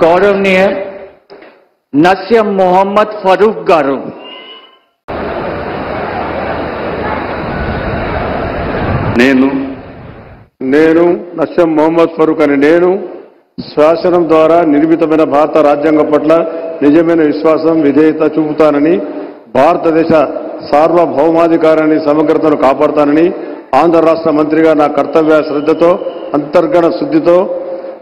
గౌరవనీయ నస్యం మొహమ్మద్ ఫరూక్ గారు. నేను నస్యం మొహమ్మద్ ఫరూక్ అని నేను శాసనం ద్వారా నిర్మితమైన భారత రాజ్యాంగం పట్ల నిజమైన విశ్వాసం విధేయత చూపుతానని, భారతదేశ సార్వభౌమాధికారాన్ని సమగ్రతను కాపాడుతానని, ఆంధ్ర రాష్ట్ర మంత్రిగా నా కర్తవ్య శ్రద్ధతో అంతర్గత శుద్ధితో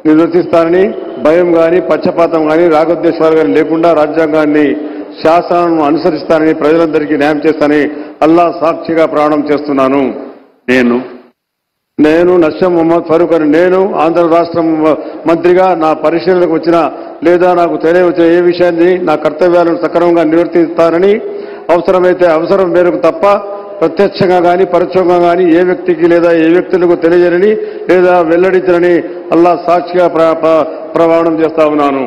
నిర్వర్తిస్తానని, భయం కానీ పక్షపాతం కానీ రాగద్వేషాలు కానీ లేకుండా రాజ్యాంగాన్ని శాసనాలను అనుసరిస్తానని, ప్రజలందరికీ న్యాయం చేస్తానని అల్లా సాక్షిగా ప్రమాణం చేస్తున్నాను. నేను నస్యం మొహమ్మద్ ఫరూక్ అని నేను ఆంధ్ర రాష్ట్ర మంత్రిగా నా పరిశీలనకు వచ్చిన లేదా నాకు తెలియవచ్చిన ఏ విషయాన్ని నా కర్తవ్యాలను సక్రమంగా నిర్వర్తిస్తానని, అవసరమైతే అవసరం మేరకు తప్ప ప్రత్యక్షంగా కానీ పరోక్షంగా కానీ ఏ వ్యక్తికి లేదా ఏ వ్యక్తులకు తెలియజేయని లేదా వెల్లడించనని అల్లా సాక్షిగా ప్రమాణం చేస్తా ఉన్నాను.